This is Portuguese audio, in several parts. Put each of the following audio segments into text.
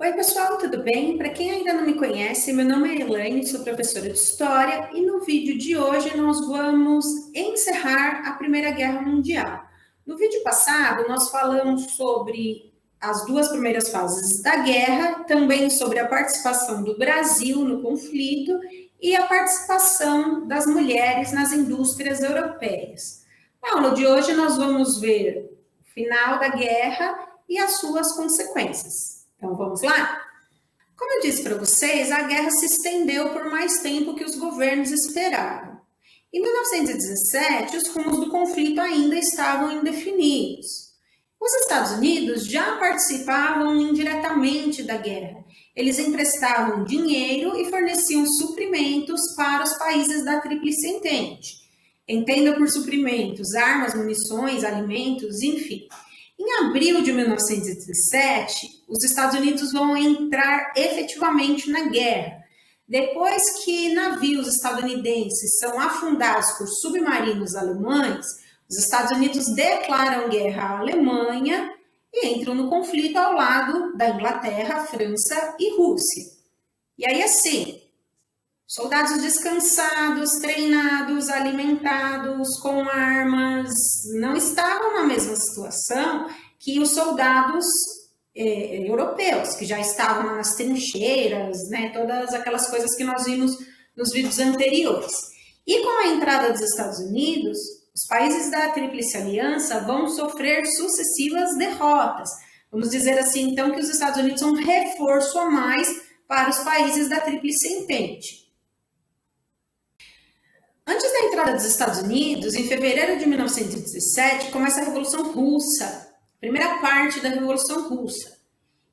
Oi, pessoal, tudo bem? Para quem ainda não me conhece, meu nome é Elaine, sou professora de História e no vídeo de hoje nós vamos encerrar a Primeira Guerra Mundial. No vídeo passado, nós falamos sobre as duas primeiras fases da guerra, também sobre a participação do Brasil no conflito e a participação das mulheres nas indústrias europeias. Na aula de hoje, nós vamos ver o final da guerra e as suas consequências. Então, vamos lá? Como eu disse para vocês, a guerra se estendeu por mais tempo que os governos esperaram. Em 1917, os rumos do conflito ainda estavam indefinidos. Os Estados Unidos já participavam indiretamente da guerra. Eles emprestavam dinheiro e forneciam suprimentos para os países da Tríplice Entente. Entenda por suprimentos, armas, munições, alimentos, enfim. Em abril de 1917, os Estados Unidos vão entrar efetivamente na guerra. Depois que navios estadunidenses são afundados por submarinos alemães, os Estados Unidos declaram guerra à Alemanha e entram no conflito ao lado da Inglaterra, França e Rússia. E aí, assim, soldados descansados, treinados, alimentados, com armas, não estavam na mesma situação que os soldados europeus, que já estavam nas trincheiras, né, todas aquelas coisas que nós vimos nos vídeos anteriores. E com a entrada dos Estados Unidos, os países da Tríplice Aliança vão sofrer sucessivas derrotas. Vamos dizer assim, então, que os Estados Unidos são um reforço a mais para os países da Tríplice Entente. Antes da entrada dos Estados Unidos, em fevereiro de 1917, começa a Revolução Russa, a primeira parte da Revolução Russa.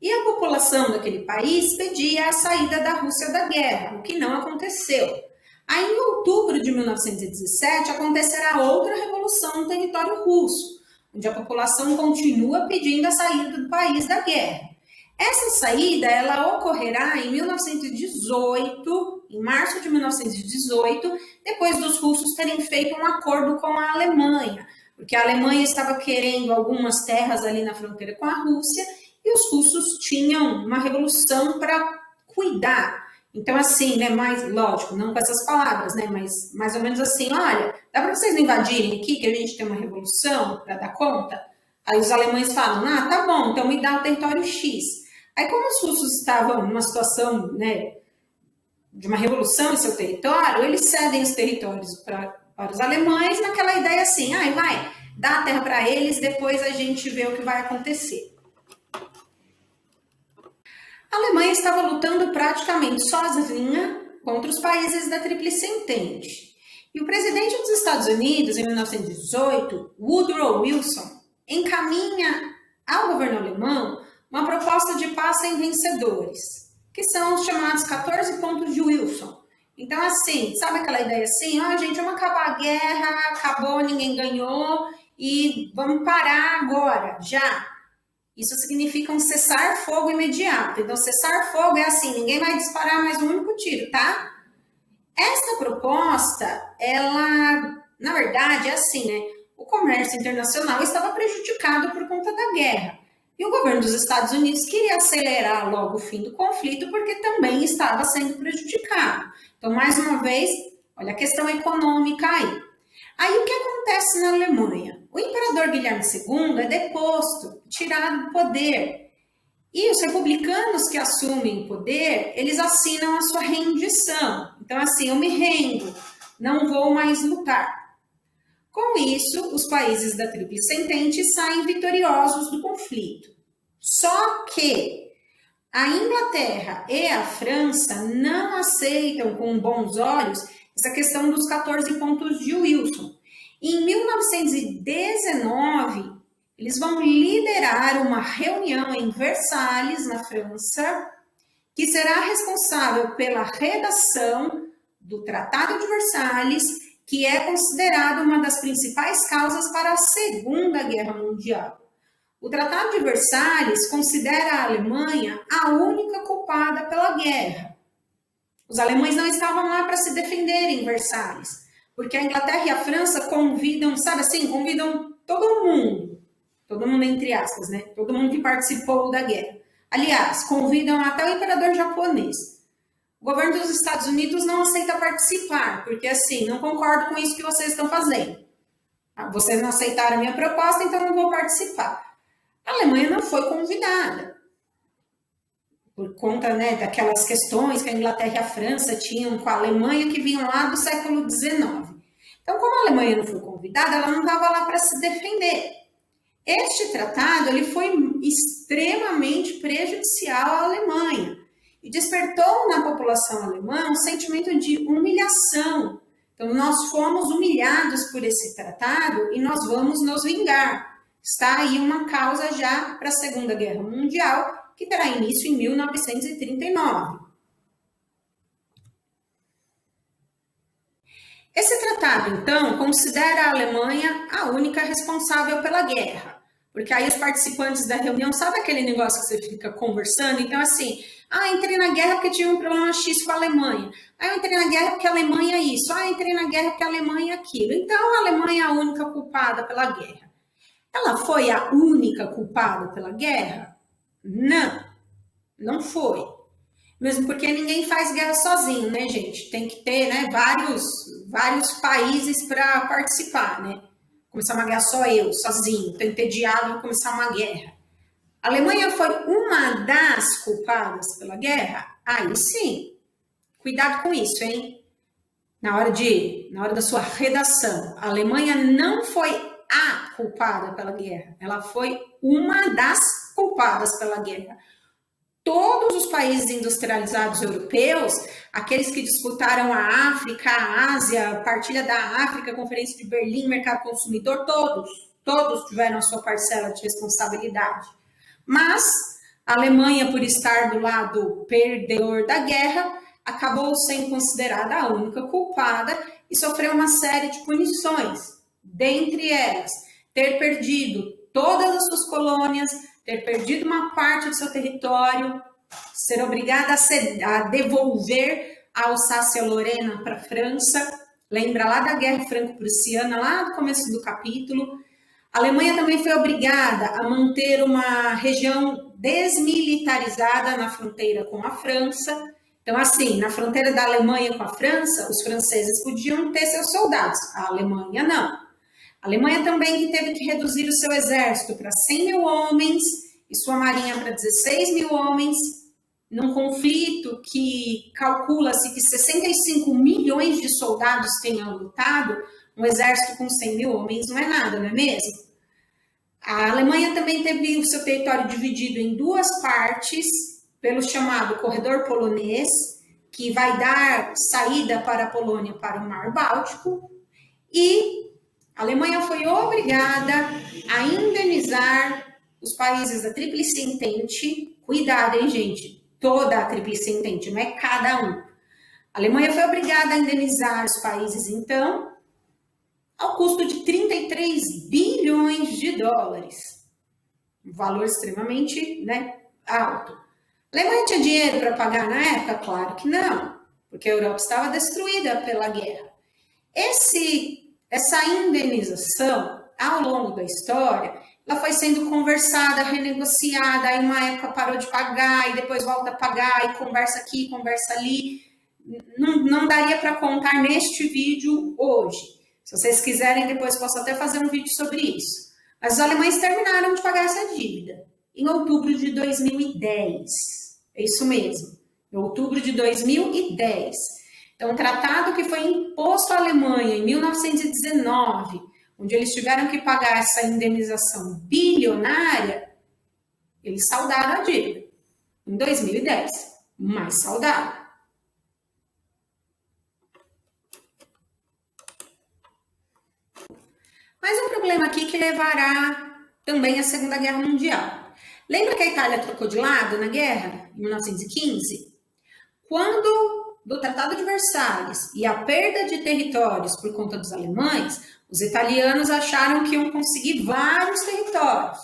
E a população daquele país pedia a saída da Rússia da guerra, o que não aconteceu. Aí, em outubro de 1917, acontecerá outra revolução no território russo, onde a população continua pedindo a saída do país da guerra. Essa saída ela ocorrerá em 1918, em março de 1918, depois dos russos terem feito um acordo com a Alemanha, porque a Alemanha estava querendo algumas terras ali na fronteira com a Rússia e os russos tinham uma revolução para cuidar. Então, assim, né, mais lógico, não com essas palavras, né, mas mais ou menos assim, olha, dá para vocês não invadirem aqui que a gente tem uma revolução para dar conta? Aí os alemães falam, tá bom, então me dá o território X. Aí, como os russos estavam numa situação, né, de uma revolução em seu território, eles cedem os territórios para os alemães naquela ideia assim, vai, dá a terra para eles, depois a gente vê o que vai acontecer. A Alemanha estava lutando praticamente sozinha contra os países da Tríplice Entente. E o presidente dos Estados Unidos, em 1918, Woodrow Wilson, encaminha ao governo alemão uma proposta de paz sem vencedores, que são os chamados 14 pontos de Wilson. Então, assim, sabe aquela ideia assim, gente, vamos acabar a guerra, acabou, ninguém ganhou, e vamos parar agora, já. Isso significa um cessar-fogo imediato. Então, cessar-fogo é assim, ninguém vai disparar mais um único tiro, tá? Essa proposta, ela, na verdade, é assim, né? O comércio internacional estava prejudicado por conta da guerra. E o governo dos Estados Unidos queria acelerar logo o fim do conflito, porque também estava sendo prejudicado. Então, mais uma vez, olha a questão econômica aí. Aí, o que acontece na Alemanha? O imperador Guilherme II é deposto, tirado do poder. E os republicanos que assumem o poder, eles assinam a sua rendição. Então, assim, eu me rendo, não vou mais lutar. Com isso, os países da Tríplice Entente saem vitoriosos do conflito. Só que a Inglaterra e a França não aceitam com bons olhos essa questão dos 14 pontos de Wilson. Em 1919, eles vão liderar uma reunião em Versalhes, na França, que será responsável pela redação do Tratado de Versalhes, que é considerado uma das principais causas para a Segunda Guerra Mundial. O Tratado de Versalhes considera a Alemanha a única culpada pela guerra. Os alemães não estavam lá para se defender em Versalhes, porque a Inglaterra e a França convidam, sabe assim, convidam todo mundo entre aspas, né? Todo mundo que participou da guerra, Aliás, convidam até o imperador japonês. O governo dos Estados Unidos não aceita participar, porque assim, não concordo com isso que vocês estão fazendo. Vocês não aceitaram a minha proposta, então não vou participar. A Alemanha não foi convidada, por conta, né, daquelas questões que a Inglaterra e a França tinham com a Alemanha, que vinham lá do século XIX. Então, como a Alemanha não foi convidada, ela não estava lá para se defender. Este tratado ele foi extremamente prejudicial à Alemanha e despertou na população alemã um sentimento de humilhação. Então, nós fomos humilhados por esse tratado e nós vamos nos vingar. Está aí uma causa já para a Segunda Guerra Mundial, que terá início em 1939. Esse tratado, então, considera a Alemanha a única responsável pela guerra. Porque aí os participantes da reunião, sabe aquele negócio que você fica conversando? Então, assim, entrei na guerra porque tive um problema X com a Alemanha. Eu entrei na guerra porque a Alemanha é isso. Entrei na guerra porque a Alemanha é aquilo. Então, a Alemanha é a única culpada pela guerra. Ela foi a única culpada pela guerra? Não, não foi. Mesmo porque ninguém faz guerra sozinho, né, gente? Tem que ter, né, vários países para participar, né? Começar uma guerra só eu, sozinho, tô entediado, vou começar uma guerra. A Alemanha foi uma das culpadas pela guerra? Aí sim. Cuidado com isso, hein? Na hora da sua redação, a Alemanha não foi a culpada pela guerra, ela foi uma das culpadas pela guerra. Todos os países industrializados europeus, aqueles que disputaram a África, a Ásia, a partilha da África, a Conferência de Berlim, Mercado Consumidor, todos tiveram a sua parcela de responsabilidade. Mas a Alemanha, por estar do lado perdedor da guerra, acabou sendo considerada a única culpada e sofreu uma série de punições. Dentre elas, ter perdido todas as suas colônias, ter perdido uma parte do seu território, ser obrigada a devolver a Alsácia-Lorena para a França. Lembra lá da Guerra Franco-Prussiana, lá do começo do capítulo. A Alemanha também foi obrigada a manter uma região desmilitarizada na fronteira com a França. Então, assim, na fronteira da Alemanha com a França, os franceses podiam ter seus soldados, a Alemanha não. A Alemanha também teve que reduzir o seu exército para 100 mil homens e sua marinha para 16 mil homens, num conflito que calcula-se que 65 milhões de soldados tenham lutado. Um exército com 100 mil homens não é nada, não é mesmo? A Alemanha também teve o seu território dividido em duas partes, pelo chamado Corredor Polonês, que vai dar saída para a Polônia para o Mar Báltico, e a Alemanha foi obrigada a indenizar os países da Tríplice Entente. Cuidado, hein, gente? Toda a Tríplice Entente, não é cada um. A Alemanha foi obrigada a indenizar os países, então, ao custo de 33 bilhões de dólares. Um valor extremamente, né, alto. A Alemanha tinha dinheiro para pagar na época? Claro que não, porque a Europa estava destruída pela guerra. Essa indenização, ao longo da história, ela foi sendo conversada, renegociada, aí uma época parou de pagar, e depois volta a pagar, e conversa aqui, conversa ali. Não daria para contar neste vídeo hoje. Se vocês quiserem, depois posso até fazer um vídeo sobre isso. Mas os alemães terminaram de pagar essa dívida em outubro de 2010. É isso mesmo, em outubro de 2010. Então, um tratado que foi imposto à Alemanha em 1919, onde eles tiveram que pagar essa indenização bilionária, eles saldaram a dívida. Em 2010, mas saldaram. Mas um problema aqui que levará também à Segunda Guerra Mundial. Lembra que a Itália trocou de lado na guerra, em 1915? Quando do Tratado de Versalhes e a perda de territórios por conta dos alemães, os italianos acharam que iam conseguir vários territórios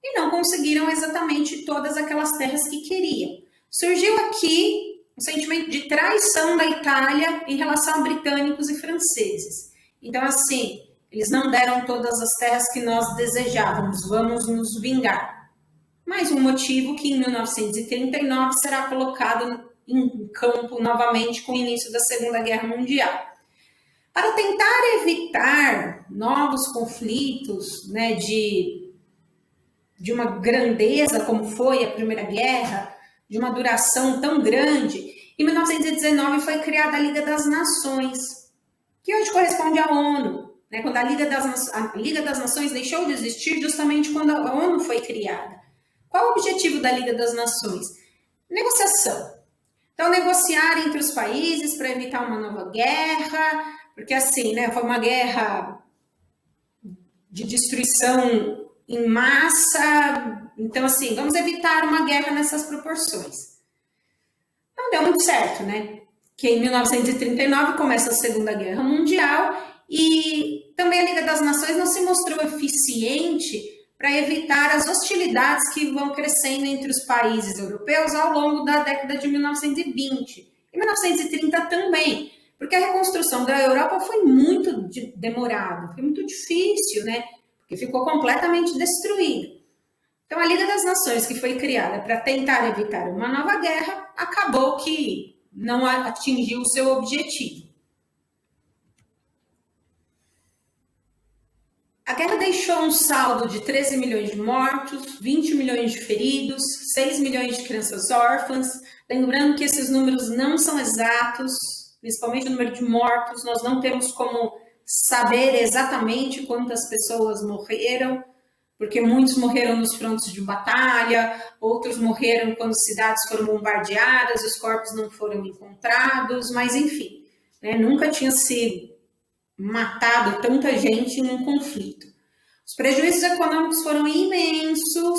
e não conseguiram exatamente todas aquelas terras que queriam. Surgiu aqui um sentimento de traição da Itália em relação a britânicos e franceses. Então, assim, eles não deram todas as terras que nós desejávamos, vamos nos vingar. mais um motivo que em 1939 será colocado em campo novamente com o início da Segunda Guerra Mundial. Para tentar evitar novos conflitos, né, de uma grandeza como foi a Primeira Guerra, de uma duração tão grande, em 1919 foi criada a Liga das Nações, que hoje corresponde à ONU, né, quando a Liga das Nações deixou de existir justamente quando a ONU foi criada. Qual o objetivo da Liga das Nações? Negociação. Então, negociar entre os países para evitar uma nova guerra, porque assim, né, foi uma guerra de destruição em massa, então assim, vamos evitar uma guerra nessas proporções. Não deu muito certo, né? Que em 1939 começa a Segunda Guerra Mundial e também a Liga das Nações não se mostrou eficiente para evitar as hostilidades que vão crescendo entre os países europeus ao longo da década de 1920. E 1930 também, porque a reconstrução da Europa foi muito demorada, foi muito difícil, né? Porque ficou completamente destruída. Então, a Liga das Nações, que foi criada para tentar evitar uma nova guerra, acabou que não atingiu o seu objetivo. A guerra deixou um saldo de 13 milhões de mortos, 20 milhões de feridos, 6 milhões de crianças órfãs. Lembrando que esses números não são exatos, principalmente o número de mortos, nós não temos como saber exatamente quantas pessoas morreram, porque muitos morreram nos frontes de batalha, outros morreram quando cidades foram bombardeadas, os corpos não foram encontrados, mas enfim, né, nunca tinha sido matado tanta gente em um conflito. Os prejuízos econômicos foram imensos,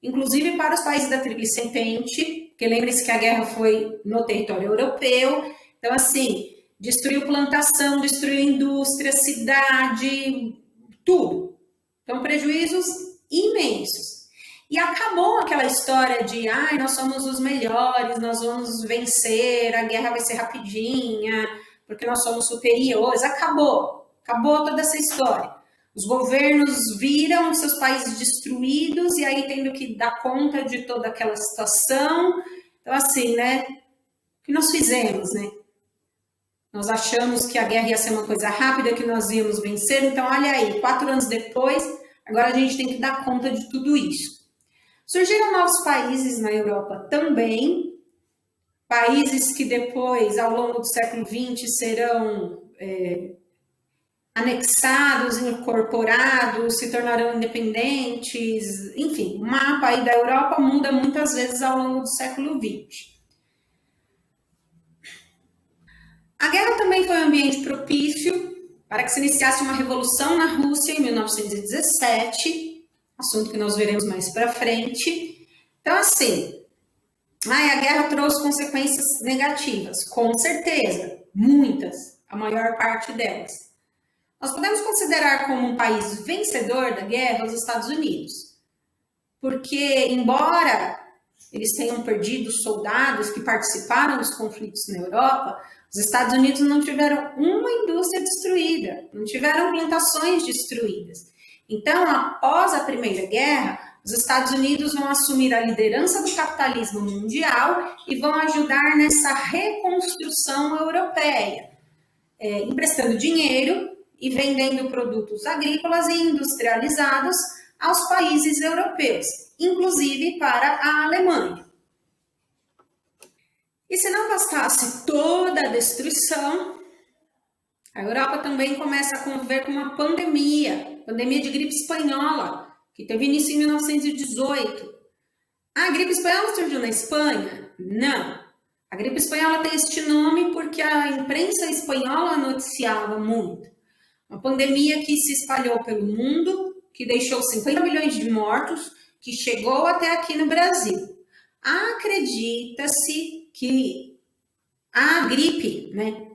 inclusive para os países da Tríplice Entente, porque lembre-se que a guerra foi no território europeu, então assim, destruiu plantação, destruiu indústria, cidade, tudo. Então, prejuízos imensos. E acabou aquela história de, nós somos os melhores, nós vamos vencer, a guerra vai ser rapidinha, porque nós somos superiores. Acabou toda essa história. Os governos viram seus países destruídos e aí tendo que dar conta de toda aquela situação. Então, assim, né, o que nós fizemos, né? Nós achamos que a guerra ia ser uma coisa rápida, que nós íamos vencer. Então, olha aí, 4 anos depois, agora a gente tem que dar conta de tudo isso. Surgiram novos países na Europa também, países que depois, ao longo do século XX, serão anexados, incorporados, se tornarão independentes. Enfim, o mapa aí da Europa muda muitas vezes ao longo do século XX. A guerra também foi um ambiente propício para que se iniciasse uma revolução na Rússia em 1917, assunto que nós veremos mais para frente. Então, assim, a guerra trouxe consequências negativas, com certeza, muitas, a maior parte delas. Nós podemos considerar como um país vencedor da guerra os Estados Unidos, porque, embora eles tenham perdido soldados que participaram dos conflitos na Europa, os Estados Unidos não tiveram uma indústria destruída, não tiveram plantações destruídas. Então, após a Primeira Guerra, os Estados Unidos vão assumir a liderança do capitalismo mundial e vão ajudar nessa reconstrução europeia, emprestando dinheiro e vendendo produtos agrícolas e industrializados aos países europeus, inclusive para a Alemanha. E se não bastasse toda a destruição, a Europa também começa a conviver com uma pandemia de gripe espanhola, que teve início em 1918. A gripe espanhola surgiu na Espanha? Não. A gripe espanhola tem este nome porque a imprensa espanhola noticiava muito. Uma pandemia que se espalhou pelo mundo, que deixou 50 milhões de mortos, que chegou até aqui no Brasil. Acredita-se que a gripe, né?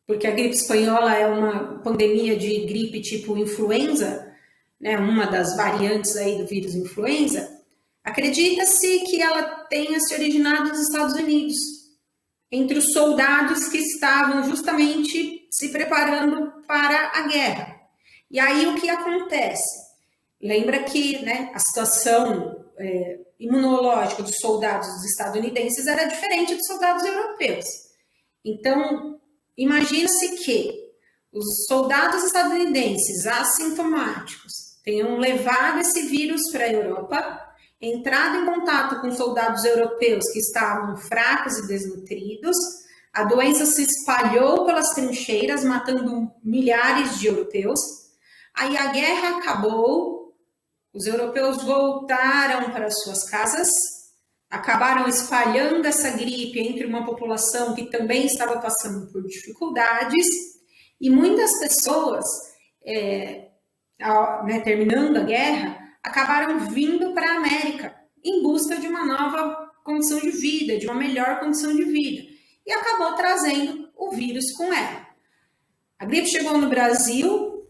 Porque a gripe espanhola é uma pandemia de gripe tipo influenza, né? Uma das variantes aí do vírus influenza. Acredita-se que ela tenha se originado nos Estados Unidos, entre os soldados que estavam justamente se preparando para a guerra. E aí o que acontece? Lembra que, né, a situação imunológica dos soldados estadunidenses era diferente dos soldados europeus. Então, imagina-se que os soldados estadunidenses assintomáticos tenham levado esse vírus para a Europa, entrado em contato com soldados europeus que estavam fracos e desnutridos, a doença se espalhou pelas trincheiras, matando milhares de europeus. Aí a guerra acabou, os europeus voltaram para suas casas, acabaram espalhando essa gripe entre uma população que também estava passando por dificuldades, e muitas pessoas, terminando a guerra, acabaram vindo para a América em busca de uma nova condição de vida, de uma melhor condição de vida, e acabou trazendo o vírus com ela. A gripe chegou no Brasil,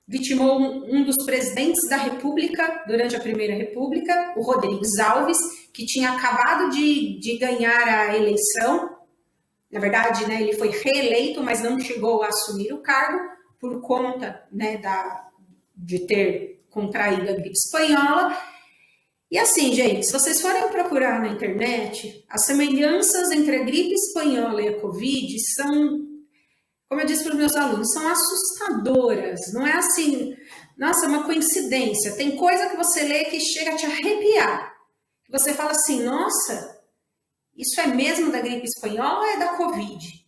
vitimou um dos presidentes da República durante a Primeira República, o Rodrigues Alves, que tinha acabado de ganhar a eleição. Na verdade, né, ele foi reeleito, mas não chegou a assumir o cargo por conta, né, de ter contraído a gripe espanhola. E assim, gente, se vocês forem procurar na internet, as semelhanças entre a gripe espanhola e a Covid são, como eu disse para os meus alunos, são assustadoras. Não é assim, nossa, é uma coincidência. Tem coisa que você lê que chega a te arrepiar. Você fala assim, nossa, isso é mesmo da gripe espanhola ou é da Covid?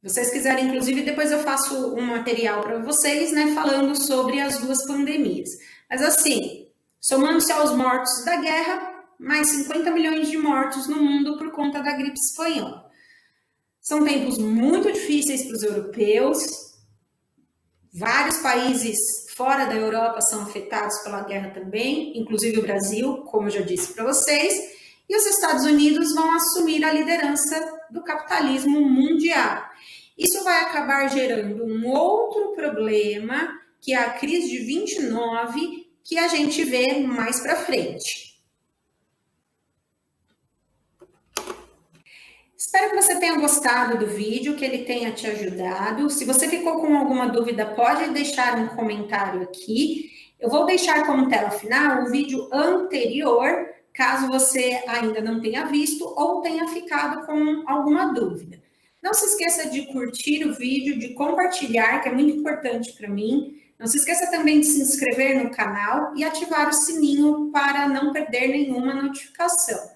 Se vocês quiserem, inclusive, depois eu faço um material para vocês, né, falando sobre as duas pandemias. Mas assim, somando-se aos mortos da guerra, mais 50 milhões de mortos no mundo por conta da gripe espanhola. São tempos muito difíceis para os europeus. Vários países fora da Europa são afetados pela guerra também, inclusive o Brasil, como eu já disse para vocês. E os Estados Unidos vão assumir a liderança do capitalismo mundial. Isso vai acabar gerando um outro problema, que é a crise de 29, que a gente vê mais para frente. Espero que você tenha gostado do vídeo, que ele tenha te ajudado. Se você ficou com alguma dúvida, pode deixar um comentário aqui. Eu vou deixar como tela final o vídeo anterior, caso você ainda não tenha visto ou tenha ficado com alguma dúvida. Não se esqueça de curtir o vídeo, de compartilhar, que é muito importante para mim. Não se esqueça também de se inscrever no canal e ativar o sininho para não perder nenhuma notificação.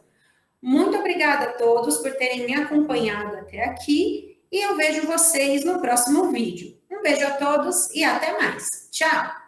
Muito obrigada a todos por terem me acompanhado até aqui e eu vejo vocês no próximo vídeo. Um beijo a todos e até mais. Tchau!